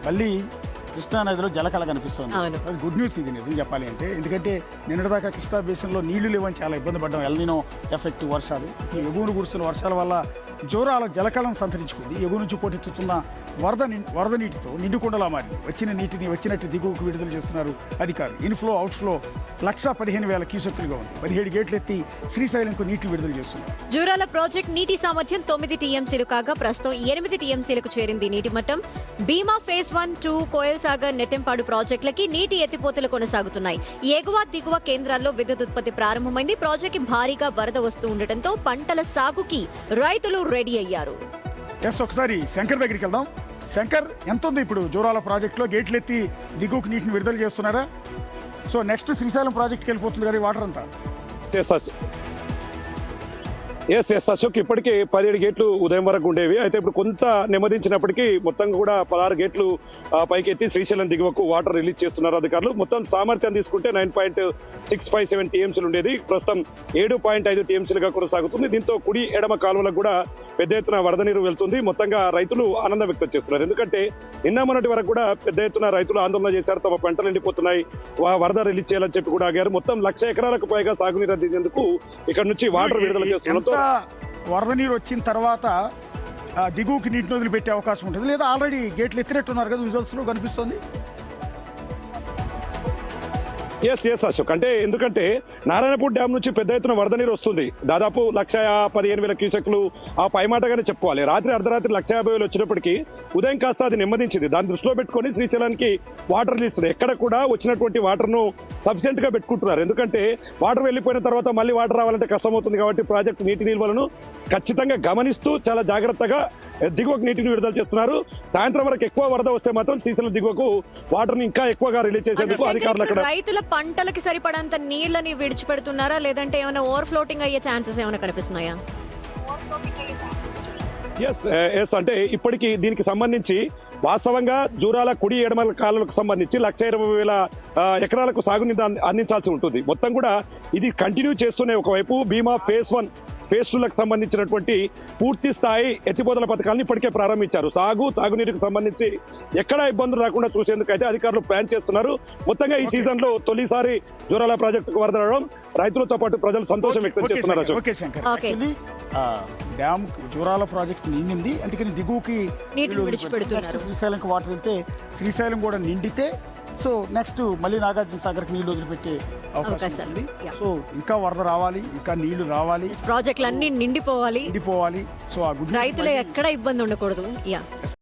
మళ్ళీ కృష్ణానదిలో జలకళ కనిపిస్తుంది. అది గుడ్ న్యూస్ ఇది నిజం చెప్పాలి అంటే. ఎందుకంటే నిన్నటిదాకా కృష్ణా బేసిన్లో నీళ్లు లేవని చాలా ఇబ్బంది పడ్డాం. ఎల్నినో ఎఫెక్ట్ వర్షాలు, ఎగువను కురుస్తున్న వర్షాల వల్ల జోరాల జలకళను సంతరించుకుంది. ఎగువ నుంచి పోటెత్తుతున్న వరద నీటితో నిండుకొండలా మారింది. వచ్చిన నీటిని వచ్చినట్టు దిగువకు విడుదల చేస్తున్నారు అధికారులు. ఇన్ఫ్లో అవుట్ఫ్లో 1,15,000 క్యూసెక్కులుగా ఉంది. 17 గేట్లు ఎత్తి శ్రీశైలంకు నీటిని విడుదల చేస్తున్నారు. జూరాల ప్రాజెక్ట్ నీటి సామర్థ్యం 9 టీఎంసీలు కాగా ప్రస్తుతం 8 టీఎంసీలకు చేరింది నీటి మట్టం. భీమా ఫేజ్ 1, 2, కోయల్ సాగర్, నెట్టెంపాడు ప్రాజెక్టులకి నీటి ఎత్తిపోతలు కొనసాగుతున్నాయి. ఎగువ దిగువ కేంద్రాల్లో విద్యుత్ ఉత్పత్తి ప్రారంభమైంది. ప్రాజెక్టుకి భారీగా వరద వస్తూ ఉండటంతో పంటల సాగుకి రైతులు రెడీ అయ్యారు. ఒకసారి శంకర్ దగ్గరికి వెళ్దాం. శంకర్, ఎంత ఉంది ఇప్పుడు జోరాల ప్రాజెక్టులో? గేట్లు ఎత్తి దిగువకు నీటిని విడుదల చేస్తున్నారా? సో నెక్స్ట్ శ్రీశైలం ప్రాజెక్ట్కి వెళ్ళిపోతుంది కదా వాటర్ అంతా. ఎస్ అశోక్, ఇప్పటికే 17 గేట్లు ఉదయం వరకు ఉండేవి. అయితే ఇప్పుడు కొంత నెమ్మదించినప్పటికీ మొత్తం కూడా 16 గేట్లు పైకి ఎత్తి శ్రీశైలం దిగువకు వాటర్ రిలీజ్ చేస్తున్నారు అధికారులు. మొత్తం సామర్థ్యం తీసుకుంటే 9.657 టీఎంసీలు ఉండేది. ప్రస్తుతం 7.5 టీఎంసీలుగా కొనసాగుతుంది. దీంతో కుడి ఎడమ కాలువలకు కూడా పెద్ద ఎత్తున వరద నీరు వెళ్తుంది. మొత్తంగా రైతులు ఆనందం వ్యక్తం చేస్తున్నారు. ఎందుకంటే నిన్న మొన్నటి వరకు కూడా పెద్ద ఎత్తున రైతులు ఆందోళన చేశారు. తమ పంటలు ఎండిపోతున్నాయి, వరద రిలీజ్ చేయాలని చెప్పి కూడా ఆగారు. మొత్తం 1,00,000 ఎకరాలకు పైగా సాగునీరు అందించేందుకు ఇక్కడ నుంచి వాటర్ విడుదల చేస్తున్నారు. వరద నీరు వచ్చిన తర్వాత దిగువకి నీటిని వదిలిపెట్టే అవకాశం ఉంటుంది లేదా ఆల్రెడీ గేట్లు ఎత్తినట్టున్నారు కదా విజువల్స్లో కనిపిస్తుంది. ఎస్ అశోక్, అంటే ఎందుకంటే నారాయణపూర్ డ్యామ్ నుంచి పెద్ద ఎత్తున వరద నీరు వస్తుంది. దాదాపు 1,15,000 క్యూసెక్లు ఆ పైమాటగానే చెప్పుకోవాలి. రాత్రి అర్ధరాత్రి 1,50,000 వచ్చినప్పటికీ ఉదయం కాస్త అది నెమ్మదించింది. దాన్ని దృష్టిలో పెట్టుకొని శ్రీశైలానికి వాటర్ రిలీజ్ ఎక్కడ కూడా వచ్చినటువంటి వాటర్ను సఫిషియెంట్ గా పెట్టుకుంటున్నారు. ఎందుకంటే వాటర్ వెళ్ళిపోయిన తర్వాత మళ్ళీ వాటర్ రావాలంటే కష్టమవుతుంది. కాబట్టి ప్రాజెక్టు నీటి నిల్వలను ఖచ్చితంగా గమనిస్తూ చాలా జాగ్రత్తగా దిగువకు నీటిని విడుదల చేస్తున్నారు. సాయంత్రం వరకు ఎక్కువ వరద వస్తే మాత్రం శ్రీశైలం దిగువకు వాటర్ ని ఇంకా ఎక్కువగా రిలీజ్ చేసేందుకు అధికారులు అక్కడ రైతుల పంటలకి సరిపడంత నీళ్లని విడిచిపెడుతున్నారా లేదంటే ఏమైనా ఓవర్ ఫ్లోటింగ్ అయ్యే ఛాన్సెస్ ఏమైనా కనిపిస్తున్నాయా? ఎస్ అంటే ఇప్పటికీ దీనికి సంబంధించి వాస్తవంగా జూరాల కుడి ఎడమల కాలువలకు సంబంధించి 1,20,000 ఎకరాలకు సాగునీరు అందించాల్సి ఉంటుంది. మొత్తం కూడా ఇది కంటిన్యూ చేస్తూనే ఒకవైపు భీమా ఫేజ్ 1, ఫేజ్ 2లకు సంబంధించినటువంటి పూర్తి స్థాయి ఎత్తిపోతల పథకాలను ఇప్పటికే ప్రారంభించారు. తాగునీరుకు సంబంధించి ఎక్కడా ఇబ్బందులు రాకుండా చూసేందుకు అయితే అధికారులు ప్లాన్ చేస్తున్నారు. మొత్తంగా ఈ సీజన్ లో తొలిసారి జూరాల ప్రాజెక్టుకు వరద రావడం రైతులతో పాటు ప్రజలు సంతోషం వ్యక్తం చేస్తున్నారు. డ్యామ్ జూరాల ప్రాజెక్ట్ నిండింది, అందుకని దిగువకి శ్రీశైలంకి వాటర్ వెళ్తే శ్రీశైలం కూడా నిండితే సో నెక్స్ట్ మళ్ళీ నాగార్జున సాగర్కి నీళ్లు వదిలిపెట్టే అవకాశం ఉంది. సో ఇంకా వరద రావాలి, ఇంకా నీళ్లు రావాలి, ప్రాజెక్టులు అన్ని నిండిపోవాలి. సో ఆ గుడ్ రైతులు ఎక్కడ ఇబ్బంది ఉండకూడదు.